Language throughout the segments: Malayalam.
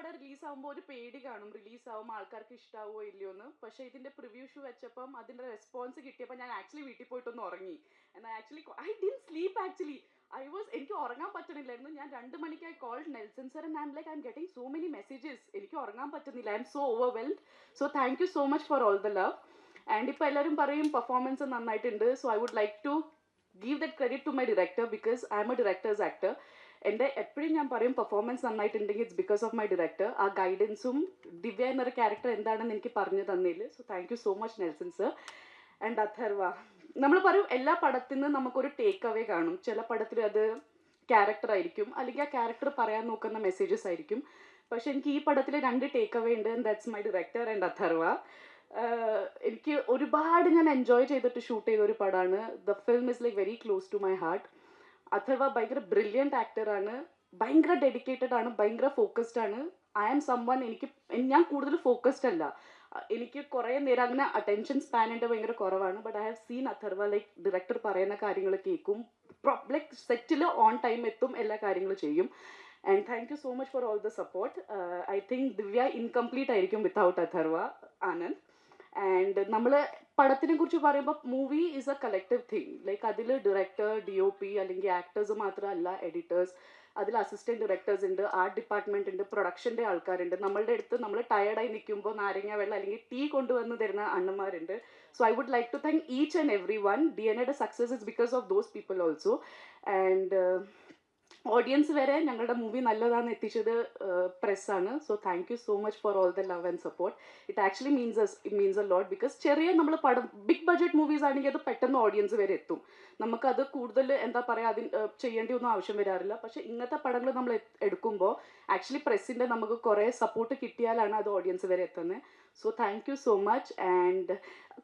പടം റിലീസാകുമ്പോൾ ഒരു പേടി കാണും, റിലീസാകുമ്പോൾ ആൾക്കാർക്ക് ഇഷ്ടാവോ ഇല്ലയോ എന്ന്. പക്ഷേ ഇതിൻ്റെ പ്രിവ്യൂ ഷോ വെച്ചപ്പം അതിൻ്റെ റെസ്പോൺസ് കിട്ടിയപ്പോൾ ഞാൻ ആക്ച്വലി വീട്ടിൽ പോയിട്ടൊന്ന് ഉറങ്ങി. എന്നാൽ actually I didn't sleep actually. എനിക്ക് ഉറങ്ങാൻ പറ്റണില്ലായിരുന്നു. ഞാൻ 2 മണിക്ക് I called Nelson sir and I am like I am getting so many messages. എനിക്ക് ഉറങ്ങാൻ പറ്റുന്നില്ല. I am so overwhelmed. So thank you so much for all the love. And ഇപ്പോൾ എല്ലാവരും പറയും പെർഫോമൻസ് നന്നായിട്ടുണ്ട്. So I would like to give that credit to my director because I am a director's actor. എൻ്റെ എപ്പോഴും ഞാൻ പറയും പെർഫോമൻസ് നന്നായിട്ടുണ്ടെങ്കിൽ it's because of my director. ആ ഗൈഡൻസും ദിവ്യ എന്നൊരു ക്യാരക്ടർ എന്താണെന്ന് എനിക്ക് പറഞ്ഞു തന്നതിൽ. So thank you so much Nelson sir. And Atharva, നമ്മൾ പറയും എല്ലാ പടത്തിൽ നിന്ന് നമുക്കൊരു ടേക്ക് അവേ കാണും. ചില പടത്തിൽ അത് ക്യാരക്ടർ ആയിരിക്കും, അല്ലെങ്കിൽ ആ ക്യാരക്ടർ പറയാൻ നോക്കുന്ന മെസ്സേജസ് ആയിരിക്കും. പക്ഷെ എനിക്ക് ഈ പടത്തിൽ 2 ടേക്ക് അവേ ഉണ്ട്. That's my director and Atharva. എനിക്ക് ഒരുപാട് ഞാൻ എൻജോയ് ചെയ്തിട്ട് ഷൂട്ട് ചെയ്ത ഒരു പടമാണ്. The film is like very close to my heart. Atharva ഭയങ്കര ബ്രില്യൻറ്റ് ആക്ടറാണ്, ഭയങ്കര ഡെഡിക്കേറ്റഡ് ആണ്, ഭയങ്കര ഫോക്കസ്ഡ് ആണ്. ഐ ആം സംവൺ, ഞാൻ കൂടുതൽ ഫോക്കസ്ഡ് അല്ല. എനിക്ക് കുറേ നേരം അങ്ങനെ അറ്റൻഷൻ സ്പാൻ എൻ്റെ ഭയങ്കര കുറവാണ്. But I have seen Atharva like director പറയുന്ന കാര്യങ്ങൾ കേൾക്കും, ലൈക്ക് സെറ്റിൽ ഓൺ ടൈം എത്തും, എല്ലാ കാര്യങ്ങളും ചെയ്യും. And thank you so much for all the support. I think Divya incomplete ആയിരിക്കും വിത്തൗട്ട് അഥർവ ആനന്ദ്. ആൻഡ് നമ്മൾ പടത്തിനെ കുറിച്ച് പറയുമ്പോൾ movie is A collective thing. Like അതിൽ ഡയറക്ടർ, DOP അല്ലെങ്കിൽ ആക്ടേഴ്സ് മാത്രമല്ല, എഡിറ്റേഴ്സ്, അതിൽ അസിസ്റ്റൻറ്റ് ഡയറക്ടേഴ്സ് ഉണ്ട്, ആർട്ട് ഡിപ്പാർട്ട്മെൻറ്റ് ഉണ്ട്, പ്രൊഡക്ഷൻ്റെ ആൾക്കാരുണ്ട്. നമ്മളുടെ അടുത്ത് നമ്മൾ ടയർഡായി നിൽക്കുമ്പോൾ നാരങ്ങ വെള്ളം അല്ലെങ്കിൽ ടീ കൊണ്ടുവന്ന് തരുന്ന അണ്ണന്മാരുണ്ട്. So I would like to thank each and every one. DNA success is because of those people also. And audience വരെ ഞങ്ങളുടെ മൂവി നല്ലതാണെന്ന് എത്തിച്ചത് പ്രസ്സാണ്. So thank you so much for all the love and support. It actually means a lot because ചെറിയ നമ്മൾ പടം ബിഗ് ബഡ്ജറ്റ് മൂവീസ് ആണെങ്കിൽ അത് പെട്ടെന്ന് ഓഡിയൻസ് വരെ എത്തും. നമുക്കത് കൂടുതൽ എന്താ പറയുക, ചെയ്യേണ്ടി ഒന്നും ആവശ്യം വരാറില്ല. പക്ഷേ ഇങ്ങനത്തെ പടങ്ങൾ നമ്മൾ എടുക്കുമ്പോൾ ആക്ച്വലി പ്രസ്സിൻ്റെ നമുക്ക് കുറേ സപ്പോർട്ട് കിട്ടിയാലാണ് അത് ഓഡിയൻസ് വരെ എത്തുന്നത്. So thank you so much. And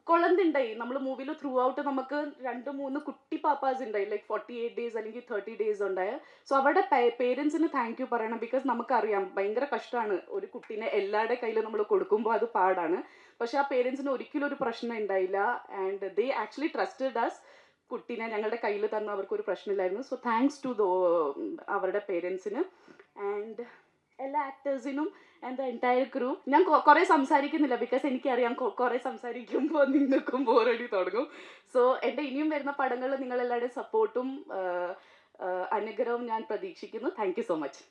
കുളന്തുണ്ടായി നമ്മൾ മൂവിയിൽ ത്രൂ ഔട്ട് നമുക്ക് 2-3 കുട്ടി പാപ്പാസ് ഉണ്ടായി, ലൈക്ക് 48 ഡേയ്സ് അല്ലെങ്കിൽ 30 ഡേയ്സ് ഉണ്ടായ. സോ അവരുടെ പേരൻസിന് താങ്ക് യു പറയണം. ബിക്കോസ് നമുക്കറിയാം ഭയങ്കര കഷ്ടമാണ് ഒരു കുട്ടീനെ എല്ലാവരുടെ കയ്യിൽ നമ്മൾ കൊടുക്കുമ്പോൾ, അത് പാടാണ്. പക്ഷേ ആ പേരൻസിന് ഒരിക്കലും ഒരു പ്രശ്നം ഉണ്ടായില്ല. And they actually trusted us. കുട്ടീനെ ഞങ്ങളുടെ കയ്യിൽ തന്ന അവർക്കൊരു പ്രശ്നമില്ലായിരുന്നു. സോ താങ്ക്സ് ടു അവരുടെ പേരൻസിന് ആൻഡ് എല്ലാ ആക്ടേഴ്സിനും ആൻഡ് ദ എൻറ്റയർ ക്രൂ. ഞാൻ കുറേ സംസാരിക്കുന്നില്ല ബിക്കോസ് എനിക്കറിയാം കുറേ സംസാരിക്കുമ്പോൾ നിങ്ങൾക്കും ബോറടി തുടങ്ങും. സോ എൻ്റെ ഇനിയും വരുന്ന പടങ്ങളിൽ നിങ്ങളെല്ലാവരുടെയും സപ്പോർട്ടും അനുഗ്രഹവും ഞാൻ പ്രതീക്ഷിക്കുന്നു. Thank you so much.